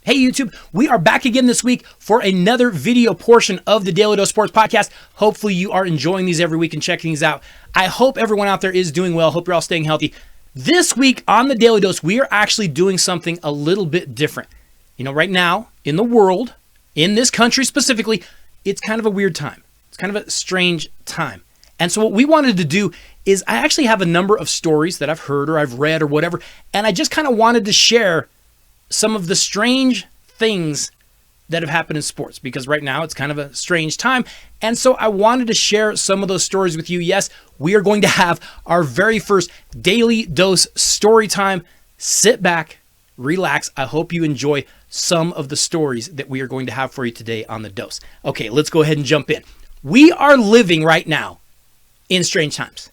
Hey YouTube, we are back again this week for another video portion of the Daly Dose Sports Podcast. Hopefully you are enjoying these every week and checking these out. I hope everyone out there is doing well. Hope you're all staying healthy. This week on the Daly Dose, we are actually doing something a little bit different. You know, right now in the world, in this country specifically, it's kind of a weird time. It's kind of a strange time. And so what we wanted to do is I actually have a number of stories that I've heard or I've read or whatever, and I just kind of wanted to share some of the strange things that have happened in sports, because right now it's kind of a strange time. And so I wanted to share some of those stories with you. Yes, we are going to have our very first Daly Dose story time. Sit back, relax. I hope you enjoy some of the stories that we are going to have for you today on the Dose. Okay, let's go ahead and jump in. We are living right now in strange times.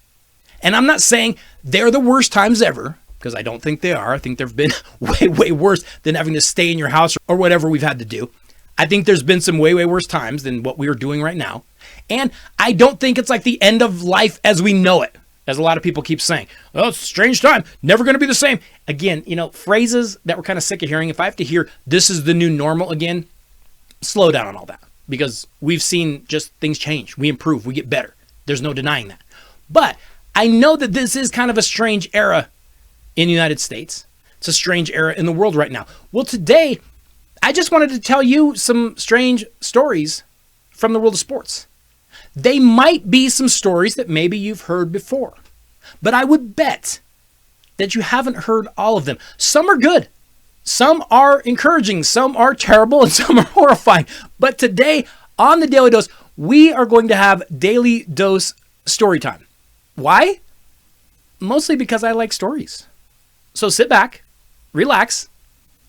And I'm not saying they're the worst times ever, because I don't think they are. I think there have been way worse than having to stay in your house or whatever we've had to do. I think there's been some way worse times than what we are doing right now. And I don't think it's like the end of life as we know it, as a lot of people keep saying. Oh, it's a strange time, never going to be the same. Again, you know, phrases that we're kind of sick of hearing. If I have to hear this is the new normal again, slow down on all that, because we've seen just things change. We improve, we get better. There's no denying that. But I know that this is kind of a strange era in the United States. It's a strange era in the world right now. Well, today, I just wanted to tell you some strange stories from the world of sports. They might be some stories that maybe you've heard before, but I would bet that you haven't heard all of them. Some are good, some are encouraging, some are terrible, and some are horrifying. But today on the Daly Dose, we are going to have Daly Dose story time. Why? Mostly because I like stories. So sit back, relax,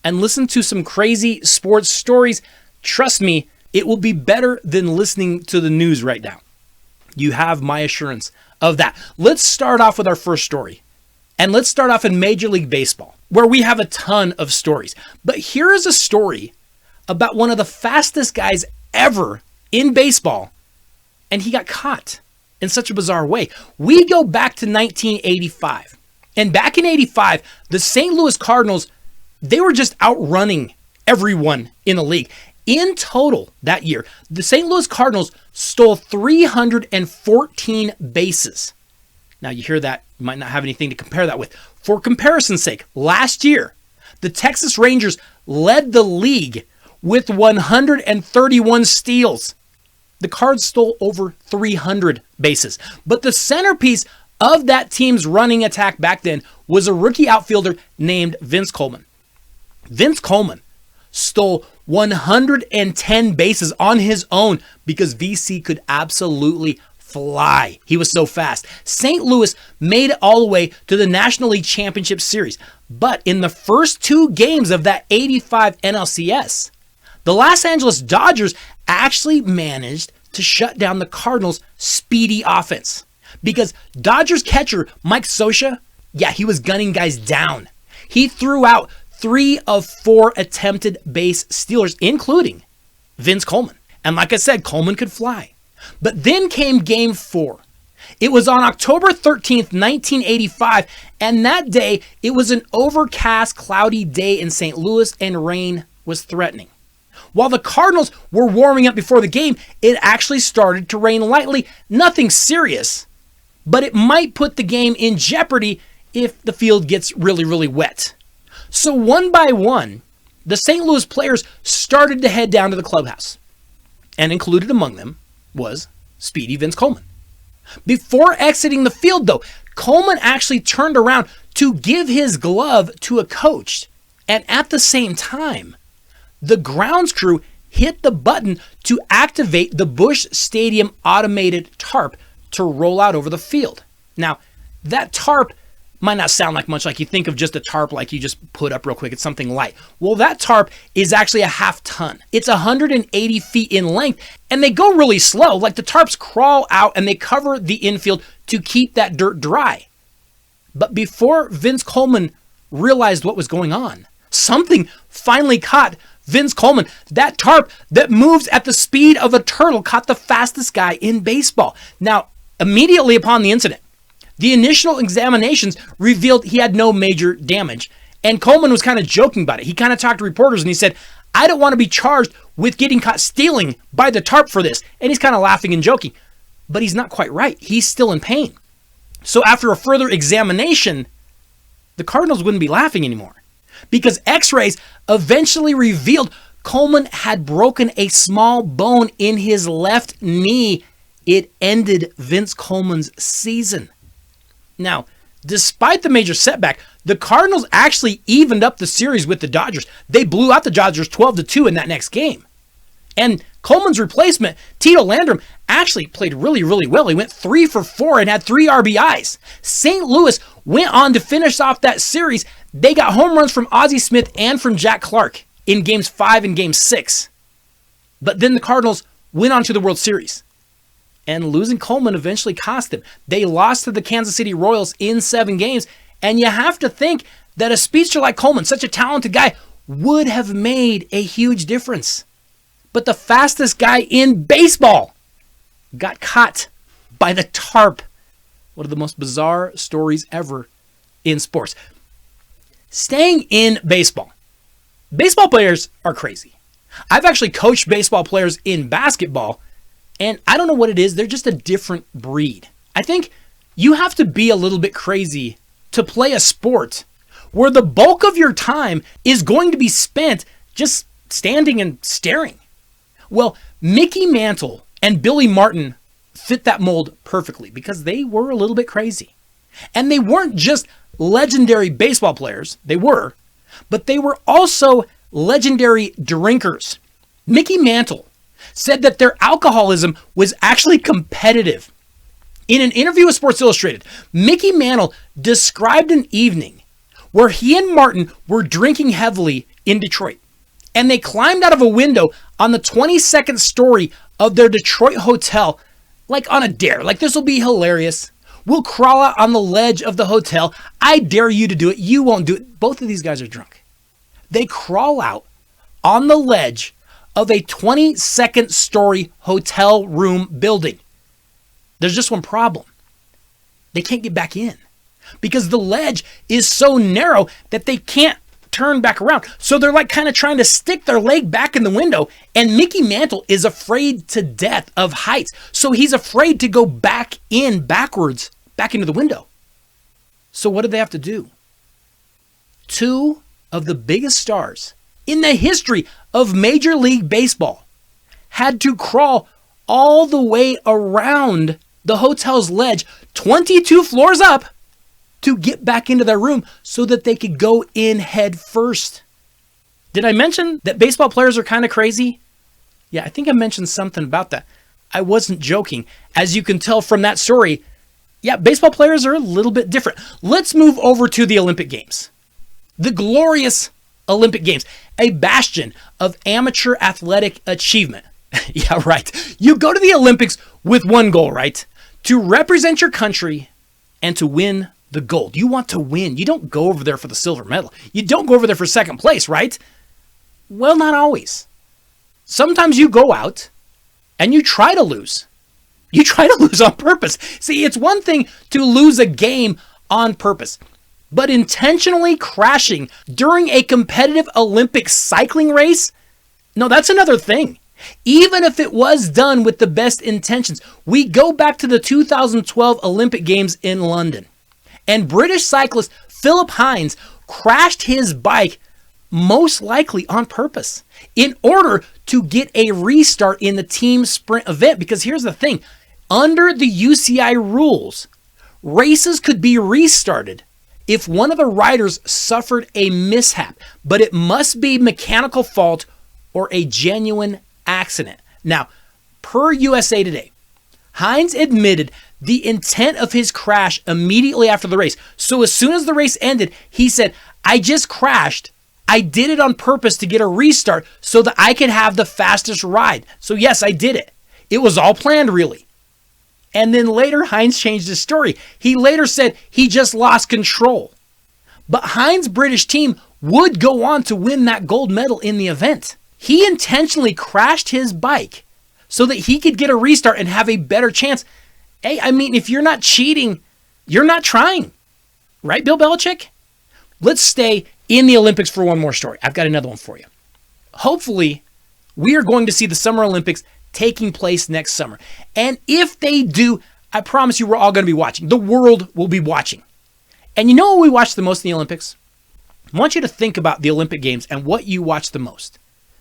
and listen to some crazy sports stories. Trust me, it will be better than listening to the news right now. You have my assurance of that. Let's start off with our first story. And let's start off in Major League Baseball, where we have a ton of stories. But here is a story about one of the fastest guys ever in baseball, and he got caught in such a bizarre way. We go back to 1985. And back in 85, the St. Louis Cardinals, they were just outrunning everyone in the league. In total that year, the St. Louis Cardinals stole 314 bases. Now you hear that, you might not have anything to compare that with. For comparison's sake, last year, the Texas Rangers led the league with 131 steals. The Cards stole over 300 bases. But the centerpiece of that team's running attack back then was a rookie outfielder named Vince Coleman. Vince Coleman stole 110 bases on his own because VC could absolutely fly. He was so fast. St. Louis made it all the way to the National League Championship Series. But in the first two games of that 85 NLCS, the Los Angeles Dodgers actually managed to shut down the Cardinals' speedy offense. Because Dodgers catcher Mike Scioscia, he was gunning guys down. He threw out 3 of 4 attempted base stealers, including Vince Coleman. And like I said, Coleman could fly. But then came Game 4. It was on October 13th, 1985, and that day it was an overcast, cloudy day in St. Louis, and rain was threatening. While the Cardinals were warming up before the game, it actually started to rain lightly. Nothing serious, but it might put the game in jeopardy if the field gets really wet. So one by one, the St. Louis players started to head down to the clubhouse. And included among them was speedy Vince Coleman. Before exiting the field, though, Coleman actually turned around to give his glove to a coach. And at the same time, the grounds crew hit the button to activate the Busch Stadium automated tarp to roll out over the field. Now, that tarp might not sound like much, like you think of just a tarp like you just put up real quick. It's something light. Well, that tarp is actually a half ton. It's 180 feet in length, and they go really slow. Like the tarps crawl out and they cover the infield to keep that dirt dry. But before Vince Coleman realized what was going on, something finally caught Vince Coleman. That tarp that moves at the speed of a turtle caught the fastest guy in baseball. Now, immediately upon the incident, the initial examinations revealed he had no major damage, and Coleman was kind of joking about it. He kind of talked to reporters and he said, I don't want to be charged with getting caught stealing by the tarp for this. And he's kind of laughing and joking, but he's not quite right. He's still in pain. So after a further examination, the Cardinals wouldn't be laughing anymore because x-rays eventually revealed Coleman had broken a small bone in his left knee. It ended Vince Coleman's season. Now, despite the major setback, the Cardinals actually evened up the series with the Dodgers. They blew out the Dodgers 12-2 in that next game. And Coleman's replacement, Tito Landrum, actually played really, really well. He went 3 for 4 and had 3 RBIs. St. Louis went on to finish off that series. They got home runs from Ozzie Smith and from Jack Clark in Games 5 and Game 6. But then the Cardinals went on to the World Series. And losing Coleman eventually cost them. They lost to the Kansas City Royals in 7 games. And you have to think that a speedster like Coleman, such a talented guy, would have made a huge difference. But the fastest guy in baseball got caught by the tarp. One of the most bizarre stories ever in sports. Staying in baseball. Baseball players are crazy. I've actually coached baseball players in basketball, and I don't know what it is. They're just a different breed. I think you have to be a little bit crazy to play a sport where the bulk of your time is going to be spent just standing and staring. Well, Mickey Mantle and Billy Martin fit that mold perfectly because they were a little bit crazy. And they weren't just legendary baseball players. They were, but they were also legendary drinkers. Mickey Mantle said that their alcoholism was actually competitive. In an interview with Sports Illustrated, Mickey Mantle described an evening where he and Martin were drinking heavily in Detroit. And they climbed out of a window on the 22nd story of their Detroit hotel, like on a dare. Like, this will be hilarious. We'll crawl out on the ledge of the hotel. I dare you to do it. You won't do it. Both of these guys are drunk. They crawl out on the ledge of a 22nd story hotel room building. There's just one problem. They can't get back in because the ledge is so narrow that they can't turn back around. So they're like kind of trying to stick their leg back in the window. And Mickey Mantle is afraid to death of heights. So he's afraid to go back in backwards, back into the window. So what did they have to do? 2 of the biggest stars in the history of Major League Baseball had to crawl all the way around the hotel's ledge, 22 floors up, to get back into their room so that they could go in head first. Did I mention that baseball players are kind of crazy? Yeah, I think I mentioned something about that. I wasn't joking. As you can tell from that story, yeah, baseball players are a little bit different. Let's move over to the Olympic Games. The glorious Olympic Games, a bastion of amateur athletic achievement. Yeah, right. You go to the Olympics with one goal, right? To represent your country and to win the gold. You want to win. You don't go over there for the silver medal. You don't go over there for second place, right? Well, not always. Sometimes you go out and you try to lose. You try to lose on purpose. See, it's one thing to lose a game on purpose, but intentionally crashing during a competitive Olympic cycling race, no, that's another thing. Even if it was done with the best intentions. We go back to the 2012 Olympic Games in London. And British cyclist Philip Hines crashed his bike, most likely on purpose, in order to get a restart in the team sprint event. Because here's the thing. Under the UCI rules, races could be restarted if one of the riders suffered a mishap, but it must be mechanical fault or a genuine accident. Now, per USA Today, Hines admitted the intent of his crash immediately after the race. So as soon as the race ended, he said, I just crashed. I did it on purpose to get a restart so that I could have the fastest ride. So yes, I did it. It was all planned, really. And then later, Hines changed his story. He later said he just lost control. But Hines' British team would go on to win that gold medal in the event. He intentionally crashed his bike so that he could get a restart and have a better chance. Hey, I mean, if you're not cheating, you're not trying. Right, Bill Belichick? Let's stay in the Olympics for one more story. I've got another one for you. hopefully, we are going to see the Summer Olympics taking place next summer. And if they do, I promise you we're all going to be watching. The world will be watching. And you know what we watch the most in the Olympics? I want you to think about the Olympic Games and what you watch the most,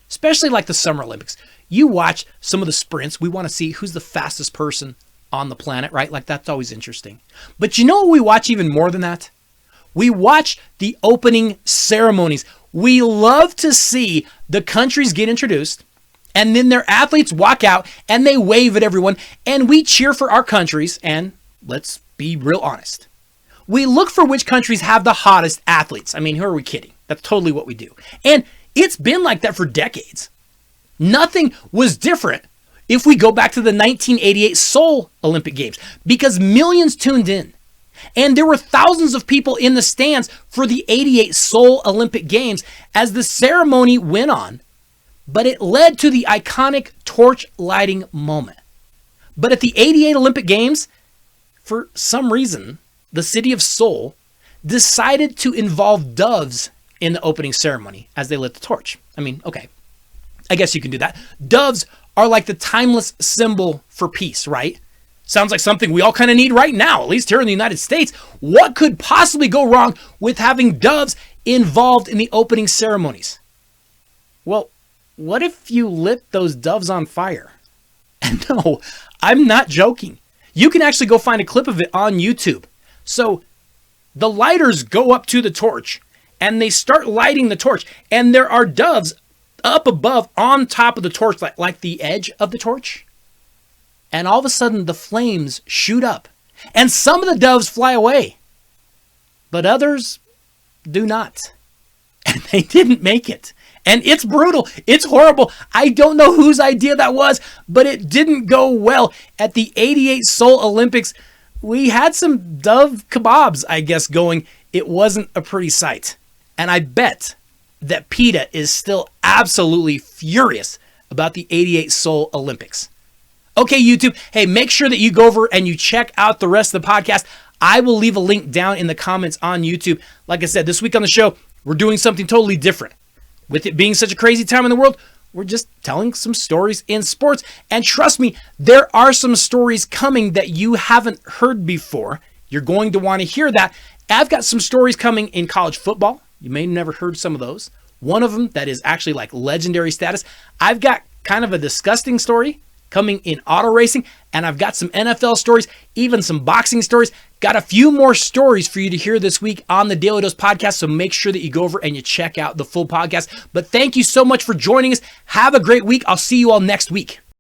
especially like the Summer Olympics. You watch some of the sprints. We want to see who's the fastest person on the planet, right? Like that's always interesting. But you know what we watch even more than that? We watch the opening ceremonies. We love to see the countries get introduced and then their athletes walk out and they wave at everyone and we cheer for our countries. And let's be real honest. We look for which countries have the hottest athletes. I mean, who are we kidding? That's totally what we do. And it's been like that for decades. Nothing was different if we go back to the 1988 Seoul Olympic Games because millions tuned in. And there were thousands of people in the stands for the 88 Seoul Olympic Games as the ceremony went on, but it led to the iconic torch lighting moment. But at the 88 Olympic Games, for some reason, the city of Seoul decided to involve doves in the opening ceremony as they lit the torch. I mean, okay, I guess you can do that. Doves are like the timeless symbol for peace, right? Sounds like something we all kind of need right now, at least here in the United States. What could possibly go wrong with having doves involved in the opening ceremonies? Well, what if you lit those doves on fire? And no, I'm not joking. You can actually go find a clip of it on YouTube. So the lighters go up to the torch and they start lighting the torch. And there are doves up above on top of the torch, like the edge of the torch. And all of a sudden, the flames shoot up. And some of the doves fly away. But others do not. And they didn't make it. And it's brutal. It's horrible. I don't know whose idea that was, but it didn't go well. At the 88 Seoul Olympics, we had some dove kebabs, I guess, going. It wasn't a pretty sight. And I bet that PETA is still absolutely furious about the 88 Seoul Olympics. Okay, YouTube, hey, make sure that you go over and you check out the rest of the podcast. I will leave a link down in the comments on YouTube. Like I said, this week on the show, we're doing something totally different. With it being such a crazy time in the world, we're just telling some stories in sports. And trust me, there are some stories coming that you haven't heard before. You're going to want to hear that. I've got some stories coming in college football. You may have never heard some of those. One of them that is actually like legendary status. I've got kind of a disgusting story coming in auto racing, and I've got some NFL stories, even some boxing stories. Got a few more stories for you to hear this week on the Daly Dose podcast, so make sure that you go over and you check out the full podcast. But thank you so much for joining us. Have a great week. I'll see you all next week.